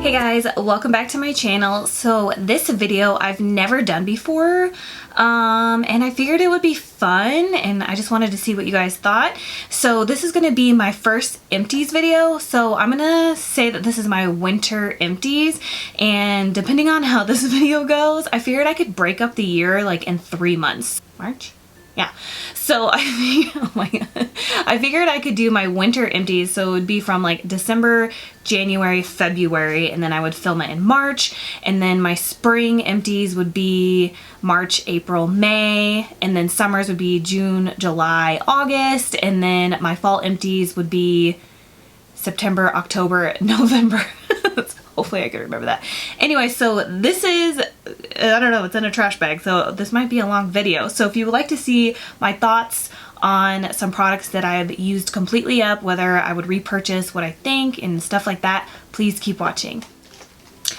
Hey guys, welcome back to my channel. So this video I've never done before, and I figured it would be fun, and I just wanted to see what you guys thought. So this is going to be my first empties video, so I'm going to say that this is my winter empties, and depending on how this video goes, I figured I could break up the year like in 3 months. March? Yeah, so oh my god, I figured I could do my winter empties, so it would be from like December, January, February, and then I would film it in March, and then my spring empties would be March, April, May, and then summers would be June, July, August, and then my fall empties would be September, October, November. Hopefully I can remember that. Anyway, so this is, I don't know, it's in a trash bag, so this might be a long video. So if you would like to see my thoughts on some products that I've used completely up, whether I would repurchase, what I think, and stuff like that, please keep watching.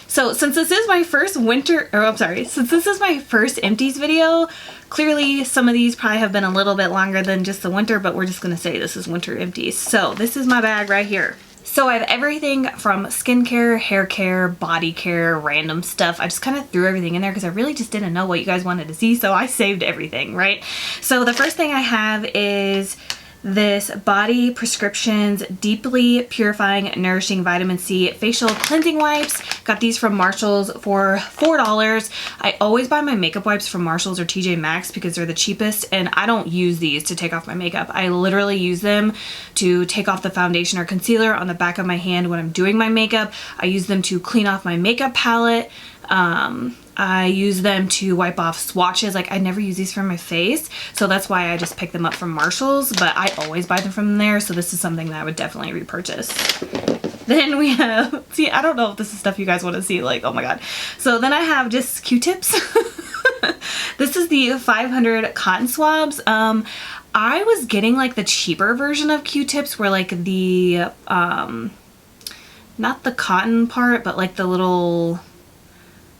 So since this is my first since this is my first empties video, clearly some of these probably have been a little bit longer than just the winter, but we're just gonna say this is winter empties. So this is my bag right here. So I have everything from skincare, hair care, body care, random stuff. I just kind of threw everything in there because I really just didn't know what you guys wanted to see, so I saved everything, right? So the first thing I have is this Body Prescriptions Deeply Purifying Nourishing Vitamin C Facial Cleansing Wipes. Got these from Marshall's for $4. I always buy my makeup wipes from Marshall's or TJ Maxx because they're the cheapest, and I don't use these to take off my makeup. I literally use them to take off the foundation or concealer on the back of my hand when I'm doing my makeup. I use them to clean off my makeup palette. I use them to wipe off swatches. Like, I never use these for my face, so that's why I just pick them up from Marshall's, but I always buy them from there, so this is something that I would definitely repurchase. Then we have, see, I don't know if this is stuff you guys want to see, like, oh my god. So then I have just Q-tips. This is the 500 cotton swabs. I was getting like the cheaper version of Q-tips where like the, not the cotton part, but like the little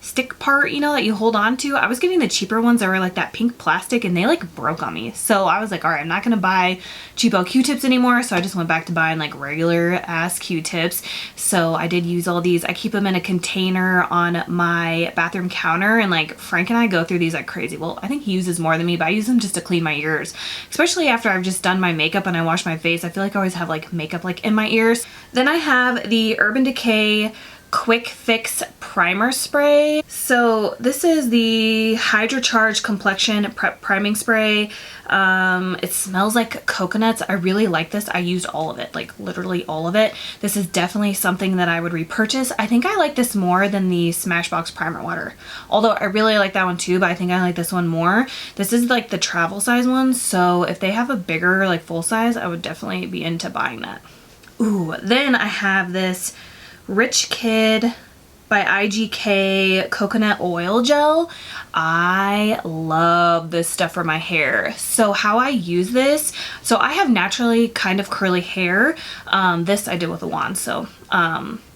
stick part, you know, that you hold on to. I was getting the cheaper ones that were like that pink plastic, and they like broke on me. So I was like, all right, I'm not gonna buy cheapo Q-tips anymore. So I just went back to buying like regular ass Q-tips. So I did use all these. I keep them in a container on my bathroom counter, and like Frank and I go through these like crazy. Well, I think he uses more than me, but I use them just to clean my ears, especially after I've just done my makeup and I wash my face. I feel like I always have like makeup like in my ears. Then I have the Urban Decay Quick Fix Primer Spray. So this is the Hydra Charge Complexion Prep Priming Spray. It smells like coconuts. I really like this. I used all of it, like literally all of it. This is definitely something that I would repurchase. I think I like this more than the Smashbox Primer Water. Although I really like that one too, but I think I like this one more. This is like the travel size one, so if they have a bigger like full size, I would definitely be into buying that. Ooh, then I have this Rich Kid by IGK Coconut Oil Gel. I love this stuff for my hair. So how I use this, so I have naturally kind of curly hair. This I did with a wand, so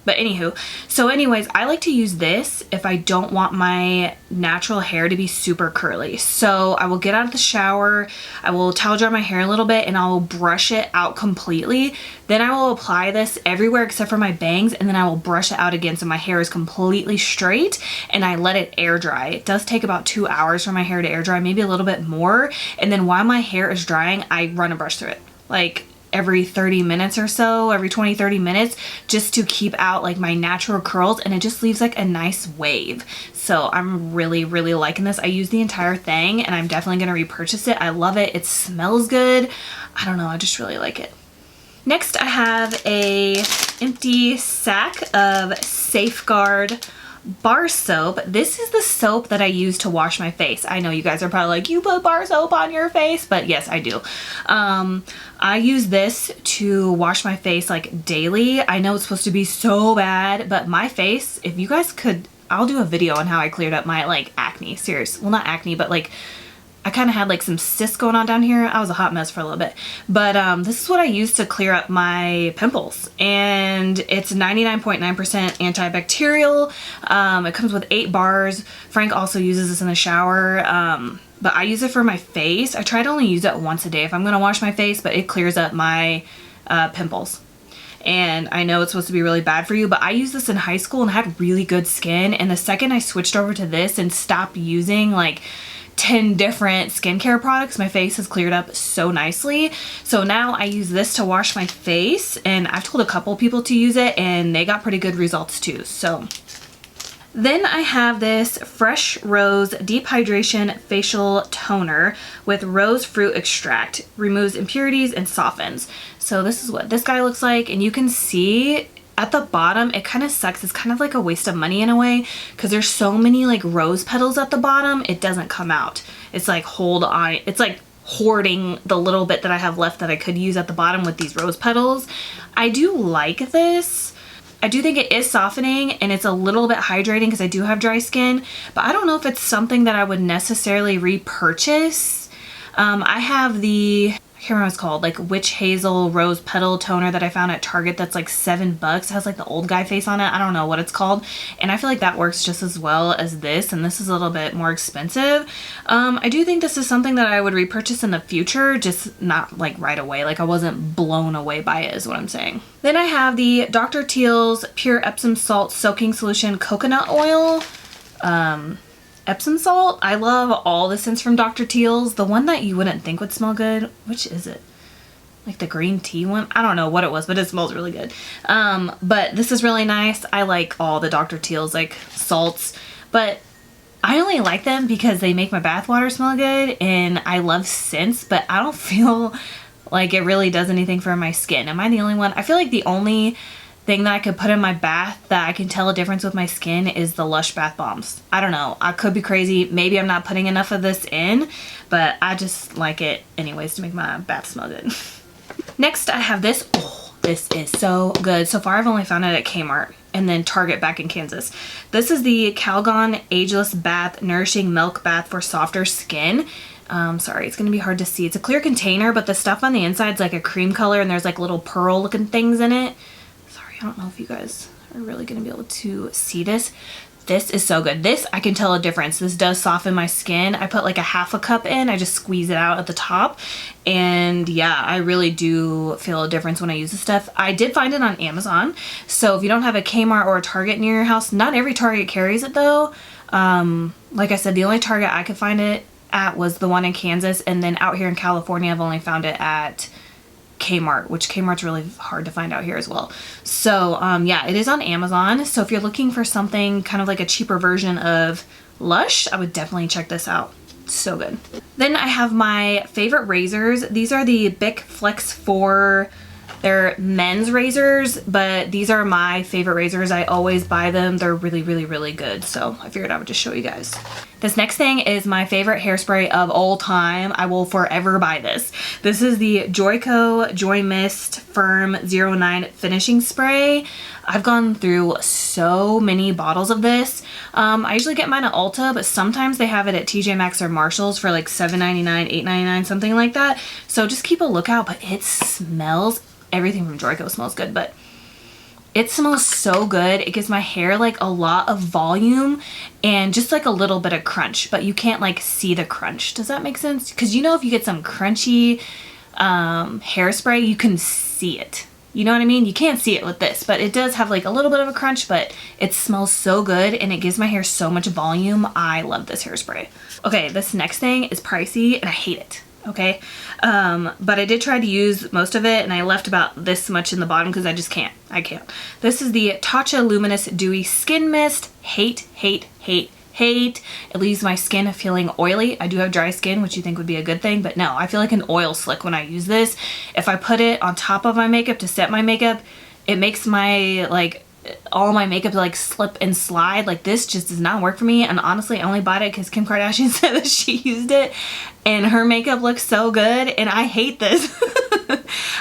but anywho, so anyways, I like to use this if I don't want my natural hair to be super curly. So I will get out of the shower, I will towel dry my hair a little bit, and I will brush it out completely. Then I will apply this everywhere except for my bangs, and then I will brush it out again so my hair is completely straight, and I let it air dry. It does take about 2 hours for my hair to air dry, maybe a little bit more. And then while my hair is drying, I run a brush through it. Like every 30 minutes or so, every 20-30 minutes, just to keep out like my natural curls, and it just leaves like a nice wave. So I'm really liking this. I use the entire thing, and I'm definitely gonna repurchase it. I love it. It smells good. I don't know, I just really like it. Next, I have a empty sack of Safeguard bar soap. This is the soap that I use to wash my face. I know you guys are probably like, you put bar soap on your face, but yes, I do. I use this to wash my face like daily. I know it's supposed to be so bad, but my face, if you guys could, I'll do a video on how I cleared up my like acne. Serious, well, not acne, but like I kind of had like some cysts going on down here. I was a hot mess for a little bit, but this is what I use to clear up my pimples, and it's 99.9% antibacterial. It comes with 8 bars. Frank also uses this in the shower, but I use it for my face. I try to only use it once a day if I'm gonna wash my face, but it clears up my pimples. and I know it's supposed to be really bad for you, but I used this in high school and had really good skin, and the second I switched over to this and stopped using like 10 different skincare products, my face has cleared up so nicely. So now I use this to wash my face, and I've told a couple people to use it and they got pretty good results too. So then I have this Fresh Rose Deep Hydration Facial Toner with rose fruit extract. Removes impurities and softens. So this is what this guy looks like, and you can see at the bottom, it kind of sucks. It's kind of like a waste of money in a way because there's so many like rose petals at the bottom, it doesn't come out. It's like hold on, it's like hoarding the little bit that I have left that I could use at the bottom with these rose petals. I do like this. I do think it is softening and it's a little bit hydrating because I do have dry skin, but I don't know if it's something that I would necessarily repurchase. I have the, I can't remember what it's called, like Witch Hazel Rose Petal Toner that I found at Target that's like $7. It has like the old guy face on it. I don't know what it's called. And I feel like that works just as well as this, and this is a little bit more expensive. I do think this is something that I would repurchase in the future, just not like right away. Like I wasn't blown away by it is what I'm saying. Then I have the Dr. Teals Pure Epsom Salt Soaking Solution Coconut Oil. Epsom salt. I love all the scents from Dr. Teals. The one that you wouldn't think would smell good, which is it? Like the green tea one? I don't know what it was, but it smells really good. But this is really nice. I like all the Dr. Teals like salts, but I only like them because they make my bath water smell good, and I love scents, but I don't feel like it really does anything for my skin. Am I the only one? I feel like the only thing that I could put in my bath that I can tell a difference with my skin is the Lush bath bombs. I don't know. I could be crazy. Maybe I'm not putting enough of this in, but I just like it anyways to make my bath smell good. Next, I have this. Oh, this is so good. So far, I've only found it at Kmart and then Target back in Kansas. This is the Calgon Ageless Bath Nourishing Milk Bath for Softer Skin. Sorry, it's gonna be hard to see. It's a clear container, but the stuff on the inside is like a cream color, and there's like little pearl looking things in it. I don't know if you guys are really going to be able to see this. This is so good. This, I can tell a difference. This does soften my skin. I put like a half a cup in. I just squeeze it out at the top. And yeah, I really do feel a difference when I use this stuff. I did find it on Amazon. So if you don't have a Kmart or a Target near your house, not every Target carries it though. Like I said, the only Target I could find it at was the one in Kansas. And then out here in California, I've only found it at Kmart, which Kmart's really hard to find out here as well. So yeah, it is on Amazon. So if you're looking for something kind of like a cheaper version of Lush, I would definitely check this out. So good. Then I have my favorite razors. These are the BIC Flex 4. They're men's razors, but these are my favorite razors. I always buy them. They're really, really, really good. So I figured I would just show you guys. This next thing is my favorite hairspray of all time. I will forever buy this. This is the Joico Joy Mist Firm 09 Finishing Spray. I've gone through so many bottles of this. I usually get mine at Ulta, but sometimes they have it at TJ Maxx or Marshalls for like $7.99, $8.99, something like that. So just keep a lookout, but it smells, everything from Joico smells good, but it smells so good. It gives my hair like a lot of volume and just like a little bit of crunch, but you can't like see the crunch. Does that make sense? Because you know, if you get some crunchy hairspray, you can see it. You know what I mean? You can't see it with this, but it does have like a little bit of a crunch, but it smells so good and it gives my hair so much volume. I love this hairspray. Okay, this next thing is pricey and I hate it. Okay, but I did try to use most of it and I left about this much in the bottom because I just can't. I can't. This is the Tatcha Luminous Dewy Skin Mist. Hate, hate, hate, hate. It leaves my skin feeling oily. I do have dry skin, which you think would be a good thing, but no, I feel like an oil slick when I use this. If I put it on top of my makeup to set my makeup, it makes my like all my makeup like slip and slide. Like this just does not work for me, and honestly I only bought it because Kim Kardashian said that she used it and her makeup looks so good and I hate this.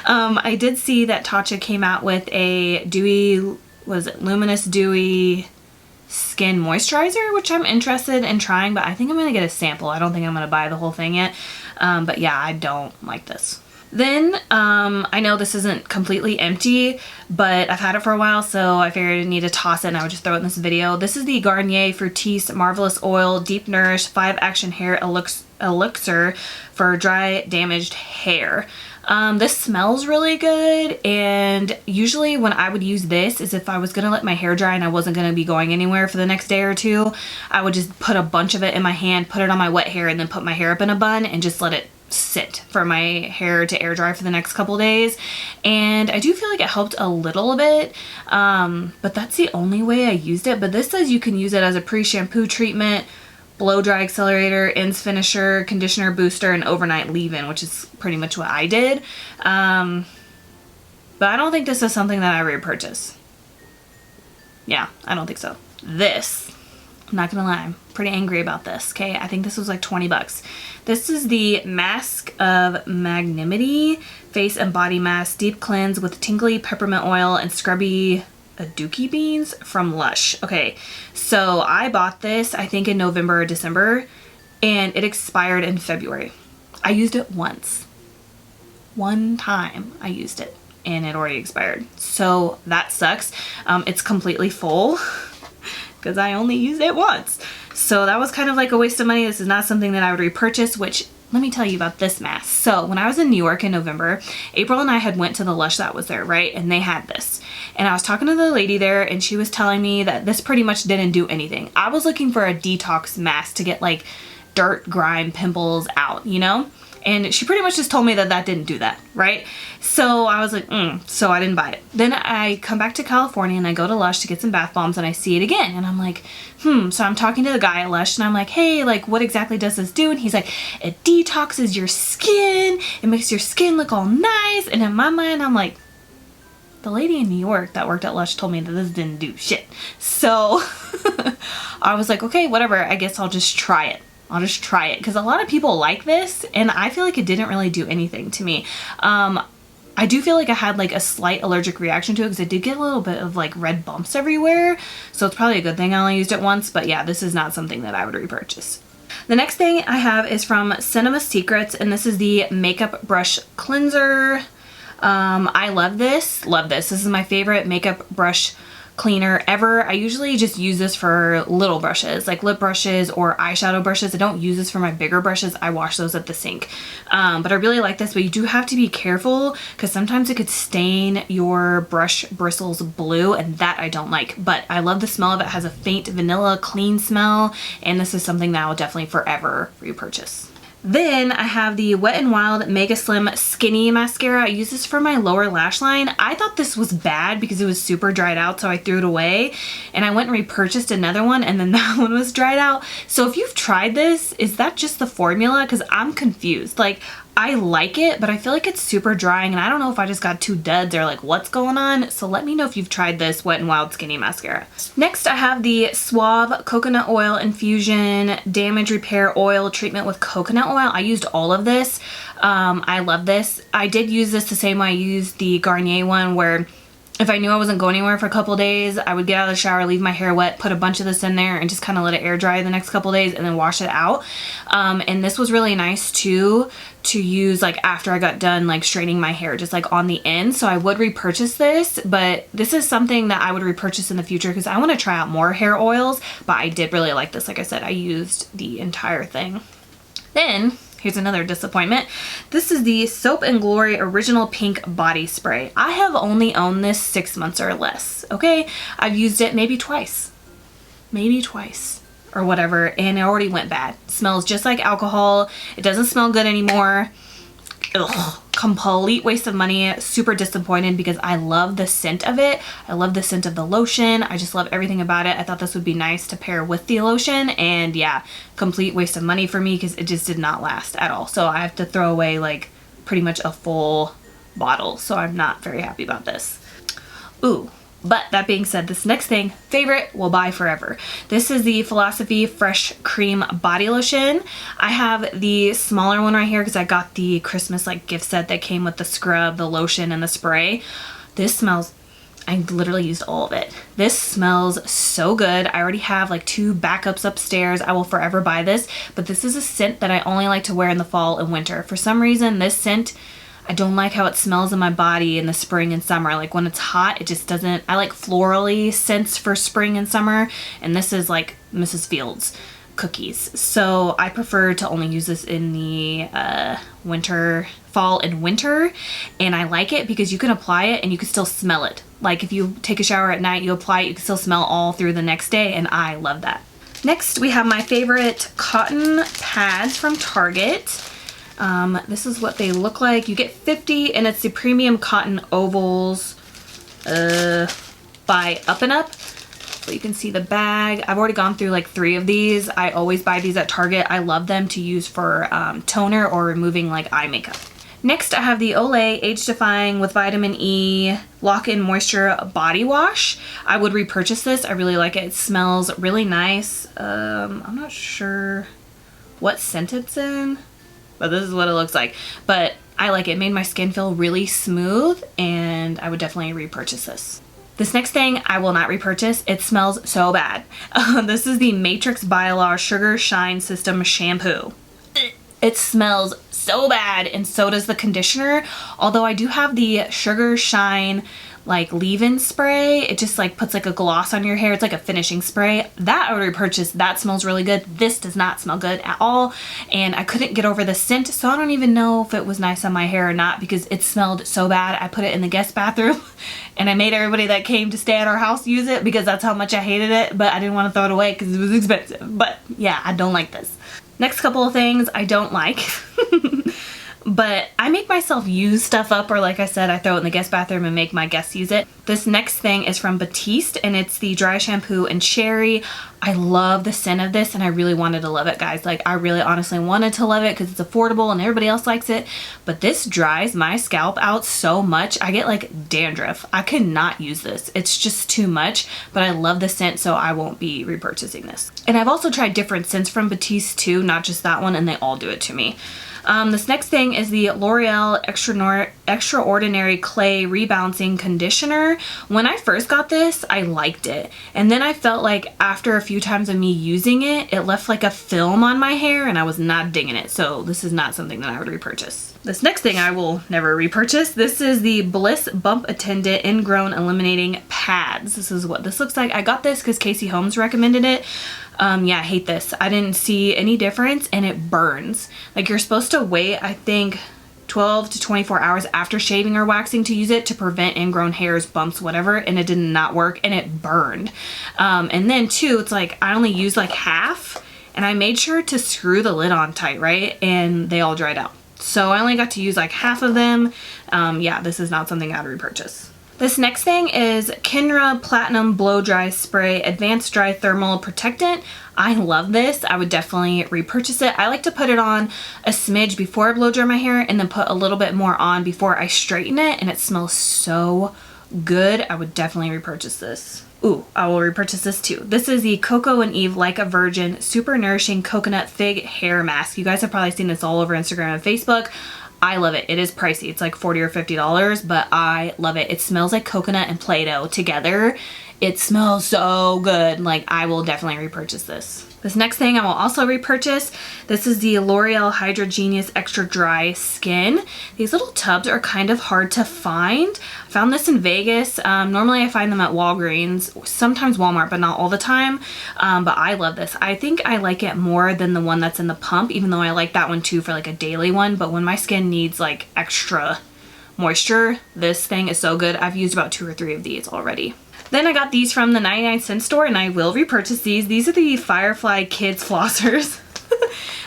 I did see that Tatcha came out with a dewy, was it Luminous Dewy Skin Moisturizer, which I'm interested in trying, but I think I'm gonna get a sample. I don't think I'm gonna buy the whole thing yet, but yeah, I don't like this. Then, I know this isn't completely empty, but I've had it for a while, so I figured I need to toss it and I would just throw it in this video. This is the Garnier Fructis Marvelous Oil Deep Nourish 5 Action Hair Elixir for dry, damaged hair. This smells really good, and usually when I would use this is if I was gonna let my hair dry and I wasn't gonna be going anywhere for the next day or two. I would just put a bunch of it in my hand, put it on my wet hair, and then put my hair up in a bun and just let it sit for my hair to air dry for the next couple days. And I do feel like it helped a little bit, but that's the only way I used it. But this says you can use it as a pre-shampoo treatment, blow dry accelerator, ends finisher, conditioner booster, and overnight leave-in, which is pretty much what I did. But I don't think this is something that I repurchase. Yeah, I don't think so. This, I'm not gonna lie, I'm pretty angry about this, okay? I think this was like 20 bucks. This is the Mask of Magnanimity Face and Body Mask Deep Cleanse with Tingly Peppermint Oil and Scrubby Aduki Beans from Lush. Okay, so I bought this, I think in November or December, and it expired in February. I used it once. One time I used it, and it already expired. So that sucks. It's completely full because I only used it once. So that was kind of like a waste of money. This is not something that I would repurchase, which let me tell you about this mask. So when I was in New York in November, April and I had went to the Lush that was there, right? And they had this. And I was talking to the lady there, and she was telling me that this pretty much didn't do anything. I was looking for a detox mask to get like dirt, grime, pimples out, you know? And she pretty much just told me that that didn't do that, right? So I was like, so I didn't buy it. Then I come back to California and I go to Lush to get some bath bombs, and I see it again. And I'm like, so I'm talking to the guy at Lush and I'm like, hey, like what exactly does this do? And he's like, it detoxes your skin. It makes your skin look all nice. And in my mind, I'm like, the lady in New York that worked at Lush told me that this didn't do shit. So I was like, okay, whatever. I guess I'll just try it. I'll just try it because a lot of people like this, and I feel like it didn't really do anything to me. I do feel like I had like a slight allergic reaction to it because I did get a little bit of like red bumps everywhere. So it's probably a good thing I only used it once, but yeah, this is not something that I would repurchase. The next thing I have is from Cinema Secrets, and this is the Makeup Brush Cleanser. I love this. Love this. This is my favorite makeup brush cleaner ever. I usually just use this for little brushes like lip brushes or eyeshadow brushes. I don't use this for my bigger brushes. I wash those at the sink. But I really like this, but you do have to be careful because sometimes it could stain your brush bristles blue, and that I don't like. But I love the smell of it. It has a faint vanilla clean smell, and this is something that I will definitely forever repurchase. Then I have the Wet n Wild Mega Slim Skinny Mascara. I use this for my lower lash line. I thought this was bad because it was super dried out, so I threw it away. And I went and repurchased another one, and then that one was dried out. So if you've tried this, is that just the formula? Because I'm confused. Like, I like it, but I feel like it's super drying, and I don't know if I just got two duds or like what's going on. So let me know if you've tried this Wet n Wild Skinny Mascara. Next, I have the Suave Coconut Oil Infusion Damage Repair Oil Treatment with Coconut Oil. I used all of this. I love this. I did use this the same way I used the Garnier one, where if I knew I wasn't going anywhere for a couple days, I would get out of the shower, leave my hair wet, put a bunch of this in there, and just kind of let it air dry the next couple days and then wash it out. And this was really nice too to use like after I got done like straightening my hair, just like on the end. So I would repurchase this, but this is something that I would repurchase in the future because I want to try out more hair oils. But I did really like this. Like I said, I used the entire thing. Then here's another disappointment. This is the Soap and Glory Original Pink Body Spray. I have only owned this 6 months or less, okay? I've used it maybe twice or whatever, and it already went bad. It smells just like alcohol. It doesn't smell good anymore. Ugh, complete waste of money. Super disappointed because I love the scent of it. I love the scent of the lotion. I just love everything about it. I thought this would be nice to pair with the lotion, and yeah, complete waste of money for me because it just did not last at all. So I have to throw away like pretty much a full bottle. So I'm not very happy about this. Ooh. But that being said, this next thing, favorite, will buy forever. This is the Philosophy Fresh Cream Body Lotion. I have the smaller one right here because I got the Christmas like gift set that came with the scrub, the lotion, and the spray. This smells, I literally used all of it. This smells so good. I already have like 2 backups upstairs. I will forever buy this, but this is a scent that I only like to wear in the fall and winter. For some reason, this scent, I don't like how it smells in my body in the spring and summer. Like when it's hot, it just doesn't, I like florally scents for spring and summer, and this is like Mrs. Fields. cookies. So I prefer to only use this in the fall and winter, and I like it because you can apply it and you can still smell it. Like if you take a shower at night, you apply it, you can still smell all through the next day, and I love that. Next, we have my favorite cotton pads from Target. This is what they look like. You get 50, and it's the premium cotton ovals by Up and Up. So you can see the bag. I've already gone through like 3 of these. I always buy these at Target. I love them to use for toner or removing like eye makeup. Next, I have the Olay Age Defying with Vitamin E Lock-In Moisture Body Wash. I would repurchase this. I really like it. It smells really nice. I'm not sure what scent it's in, but this is what it looks like. But I like it. It made my skin feel really smooth, and I would definitely repurchase this. This next thing I will not repurchase. It smells so bad. This is the Matrix Biolage Sugar Shine System Shampoo. It smells so bad, and so does the conditioner. Although I do have the Sugar Shine like leave-in spray. It just like puts like a gloss on your hair. It's like a finishing spray. That I would repurchase. That smells really good. This does not smell good at all, and I couldn't get over the scent, so I don't even know if it was nice on my hair or not because it smelled so bad. I put it in the guest bathroom and I made everybody that came to stay at our house use it because that's how much I hated it, but I didn't want to throw it away because it was expensive. But yeah, I don't like this. Next couple of things I don't like. But I make myself use stuff up, or like I said, I throw it in the guest bathroom and make my guests use it. This next thing is from Batiste, and it's the Dry Shampoo and Cherry. I love the scent of this, and I really wanted to love it, guys. Like, I really honestly wanted to love it because it's affordable and everybody else likes it. But this dries my scalp out so much. I get like dandruff. I could not use this. It's just too much, but I love the scent, so I won't be repurchasing this. And I've also tried different scents from Batiste too, not just that one, and they all do it to me. This next thing is the Loreal Extraordinary Clay Rebalancing Conditioner. When I first got this, I liked it. And then I felt like after a few times of me using it, it left like a film on my hair, and I was not digging it. So this is not something that I would repurchase. This next thing I will never repurchase. This is the Bliss Bump Attendant Ingrown Eliminating Pads. This is what this looks like. I got this because Casey Holmes recommended it. Yeah, I hate this. I didn't see any difference, and it burns. Like, you're supposed to wait, I think, 12 to 24 hours after shaving or waxing to use it to prevent ingrown hairs, bumps, whatever, and it did not work, and it burned. And then too, it's like I only used like half, and I made sure to screw the lid on tight, right? And they all dried out. So I only got to use like half of them. Yeah, this is not something I'd repurchase. This next thing is Kenra Platinum Blow Dry Spray Advanced Dry Thermal Protectant. I love this. I would definitely repurchase it. I like to put it on a smidge before I blow dry my hair and then put a little bit more on before I straighten it, and it smells so good. I would definitely repurchase this. Ooh, I will repurchase this too. This is the Coco and Eve Like a Virgin Super Nourishing Coconut Fig Hair Mask. You guys have probably seen this all over Instagram and Facebook. I love it. It is pricey. It's like $40 or $50, but I love it. It smells like coconut and Play-Doh together. It smells so good. Like, I will definitely repurchase this. This next thing I will also repurchase. This is the L'Oreal Hydra Genius Extra Dry Skin. These little tubs are kind of hard to find. I found this in Vegas. Normally I find them at Walgreens, sometimes Walmart, but not all the time. But I love this. I think I like it more than the one that's in the pump, even though I like that one too for like a daily one. But when my skin needs like extra moisture, this thing is so good. I've used about 2 or 3 of these already. Then I got these from the 99-cent store, and I will repurchase these. These are the Firefly Kids Flossers.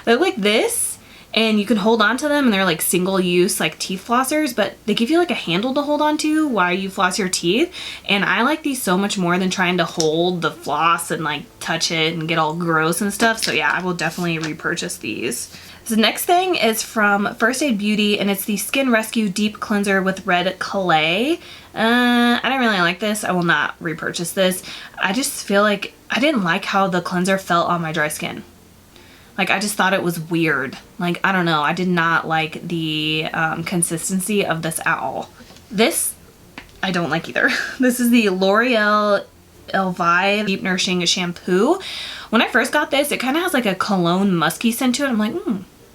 They look like this, and you can hold on to them, and they're like single-use like teeth flossers, but they give you like a handle to hold on to while you floss your teeth. And I like these so much more than trying to hold the floss and like touch it and get all gross and stuff. So yeah, I will definitely repurchase these. The next thing is from First Aid Beauty, and it's the Skin Rescue Deep Cleanser with Red Clay. I didn't really like this. I will not repurchase this. I just feel like I didn't like how the cleanser felt on my dry skin. Like, I just thought it was weird. Like, I don't know. I did not like the consistency of this at all. This, I don't like either. This is the L'Oreal Elvive Deep Nourishing Shampoo. When I first got this, it kind of has like a cologne musky scent to it. I'm like,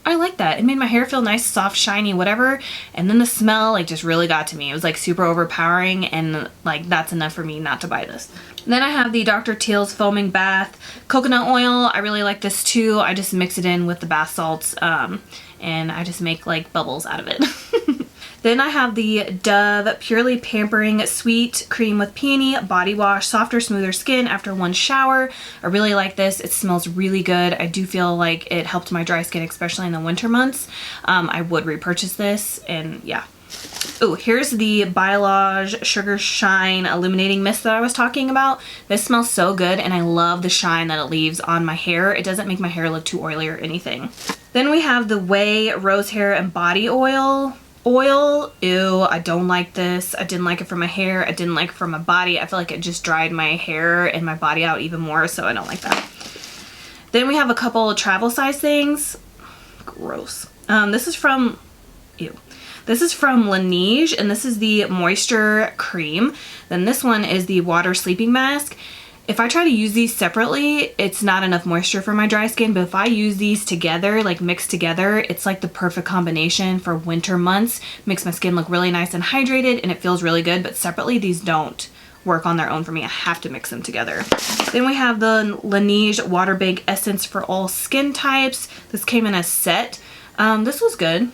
I like that. It made my hair feel nice, soft, shiny, whatever. And then the smell like just really got to me. It was like super overpowering, and like that's enough for me not to buy this. Then I have the Dr. Teals Foaming Bath Coconut Oil. I really like this too. I just mix it in with the bath salts and I just make like bubbles out of it. Then I have the Dove Purely Pampering Sweet Cream with Peony Body Wash, softer, smoother skin after one shower. I really like this. It smells really good. I do feel like it helped my dry skin, especially in the winter months. I would repurchase this, and yeah. Oh, here's the Biolage Sugar Shine Illuminating Mist that I was talking about. This smells so good, and I love the shine that it leaves on my hair. It doesn't make my hair look too oily or anything. Then we have the Way Rose Hair and Body Oil. Ew, I don't like this. I didn't like it for my hair. I didn't like it for my body. I feel like it just dried my hair and my body out even more, so I don't like that. Then we have a couple travel size things. Gross. This is from, ew. This is from Laneige, and this is the Moisture Cream. Then this one is the Water Sleeping Mask. If I try to use these separately, it's not enough moisture for my dry skin, but if I use these together, like mixed together, it's like the perfect combination for winter months. Makes my skin look really nice and hydrated, and it feels really good, but separately these don't work on their own for me. I have to mix them together. Then we have the Laneige Water Bank Essence for all skin types. This came in a set. This was good.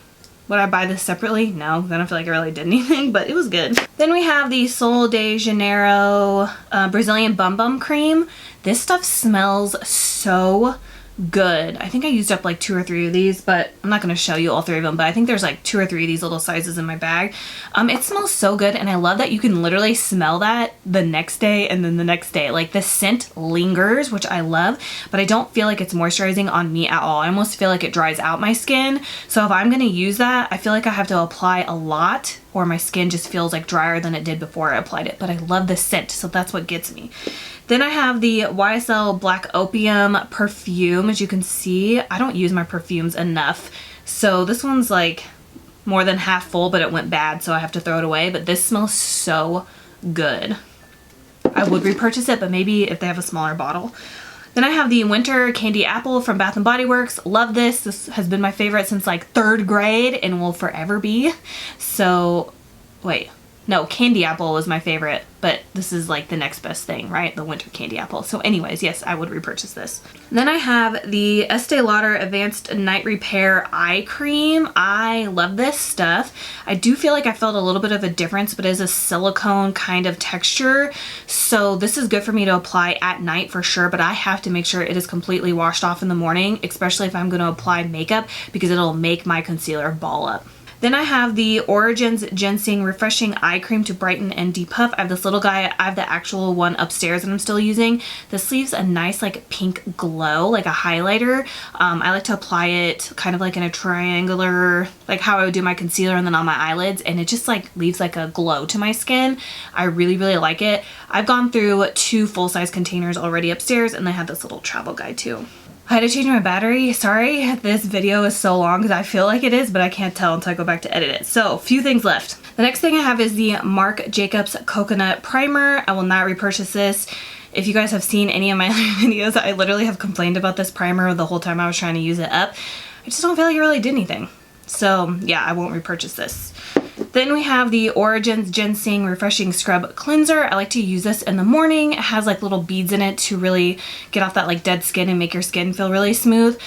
Would I buy this separately? No, I don't feel like it really did anything, but it was good. Then we have the Sol de Janeiro Brazilian Bum Bum Cream. This stuff smells so good. I think I used up like 2 or 3 of these, but I'm not going to show you all 3 of them, but I think there's like 2 or 3 of these little sizes in my bag. It smells so good, and I love that you can literally smell that the next day and then the next day. Like the scent lingers, which I love, but I don't feel like it's moisturizing on me at all. I almost feel like it dries out my skin. So if I'm going to use that, I feel like I have to apply a lot, or my skin just feels like drier than it did before I applied it. But I love the scent, so that's what gets me. Then I have the YSL Black Opium perfume. As you can see, I don't use my perfumes enough. So this one's like more than half full, but it went bad, so I have to throw it away. But this smells so good. I would repurchase it, but maybe if they have a smaller bottle. Then I have the Winter Candy Apple from Bath & Body Works. Love this. This has been my favorite since like 3rd grade and will forever be. So, wait. No, Candy Apple was my favorite, but this is like the next best thing, right? The Winter Candy Apple. So anyways, yes, I would repurchase this. Then I have the Estee Lauder Advanced Night Repair Eye Cream. I love this stuff. I do feel like I felt a little bit of a difference, but it is a silicone kind of texture. So this is good for me to apply at night for sure, but I have to make sure it is completely washed off in the morning, especially if I'm going to apply makeup, because it'll make my concealer ball up. Then I have the Origins Ginseng Refreshing Eye Cream to brighten and depuff. I have this little guy. I have the actual one upstairs that I'm still using. This leaves a nice like pink glow, like a highlighter. I like to apply it kind of like in a triangular, like how I would do my concealer and then on my eyelids, and it just like leaves like a glow to my skin. I really, really like it. I've gone through 2 full-size containers already upstairs, and I have this little travel guide too. I had to change my battery. Sorry, this video is so long because I feel like it is, but I can't tell until I go back to edit it. So, few things left. The next thing I have is the Marc Jacobs Coconut Primer. I will not repurchase this. If you guys have seen any of my videos, I literally have complained about this primer the whole time I was trying to use it up. I just don't feel like it really did anything. So, yeah, I won't repurchase this. Then we have the Origins Ginseng Refreshing Scrub Cleanser. I like to use this in the morning. It has like little beads in it to really get off that like dead skin and make your skin feel really smooth.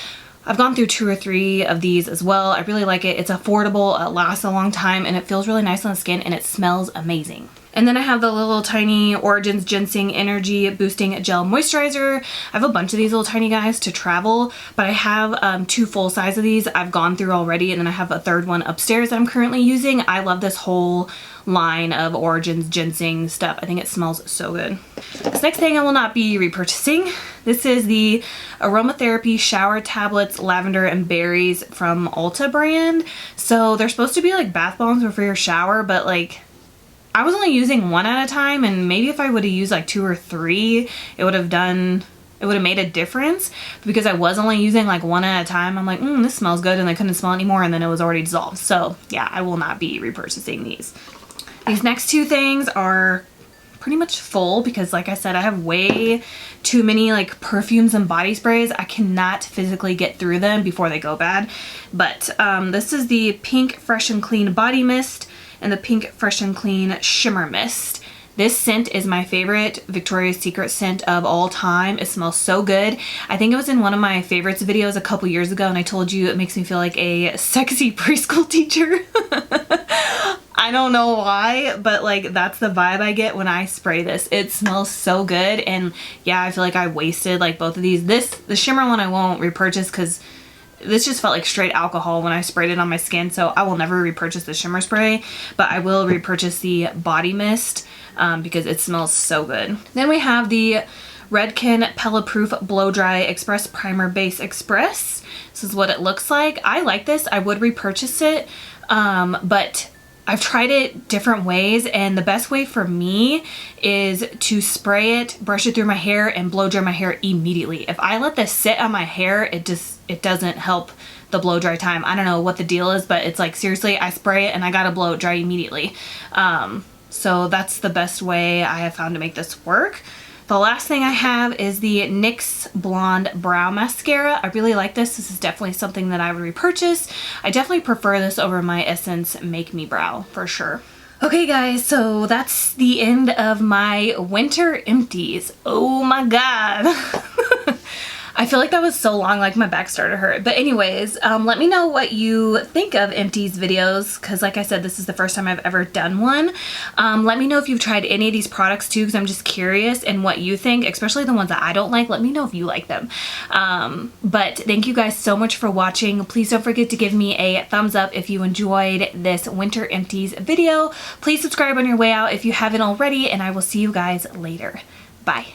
I've gone through 2 or 3 of these as well. I really like it. It's affordable, it lasts a long time, and it feels really nice on the skin, and it smells amazing. And then I have the little tiny Origins Ginseng Energy Boosting Gel Moisturizer. I have a bunch of these little tiny guys to travel, but I have 2 full size of these I've gone through already, and then I have a 3rd one upstairs that I'm currently using. I love this whole line of Origins Ginseng stuff. I think it smells so good. This next thing I will not be repurchasing. This is the Aromatherapy Shower Tablets Lavender and Berries from Ulta brand. So they're supposed to be like bath bombs for your shower, but like I was only using 1 at a time, and maybe if I would have used like 2 or 3, it would have made a difference. But because I was only using like 1 at a time, I'm like, this smells good, and I couldn't smell it anymore, and then it was already dissolved. So yeah, I will not be repurchasing these. These next 2 things are pretty much full because like I said, I have way too many like perfumes and body sprays. I cannot physically get through them before they go bad. But this is the Pink Fresh and Clean Body Mist and the Pink Fresh and Clean Shimmer Mist. This scent is my favorite Victoria's Secret scent of all time. It smells so good. I think it was in one of my favorites videos a couple years ago and I told you it makes me feel like a sexy preschool teacher. I don't know why, but like that's the vibe I get when I spray this. It smells so good, and yeah, I feel like I wasted like both of these. The shimmer one I won't repurchase because this just felt like straight alcohol when I sprayed it on my skin, so I will never repurchase the shimmer spray, but I will repurchase the body mist because it smells so good. Then we have the Redken Pella Proof Blow Dry Express Primer Base Express. This is what it looks like. I like this. I would repurchase it, but I've tried it different ways, and the best way for me is to spray it, brush it through my hair, and blow dry my hair immediately. If I let this sit on my hair, it doesn't help the blow dry time. I don't know what the deal is, but it's like seriously, I spray it and I gotta blow it dry immediately. So that's the best way I have found to make this work. The last thing I have is the NYX Blonde Brow Mascara. I really like this. This is definitely something that I would repurchase. I definitely prefer this over my Essence Make Me Brow for sure. Okay guys, so that's the end of my winter empties. Oh my god. I feel like that was so long, like my back started to hurt. But anyways, let me know what you think of empties videos, because like I said, this is the first time I've ever done one. Let me know if you've tried any of these products too, because I'm just curious and what you think, especially the ones that I don't like. Let me know if you like them. But thank you guys so much for watching. Please don't forget to give me a thumbs up if you enjoyed this winter empties video. Please subscribe on your way out if you haven't already, and I will see you guys later. Bye.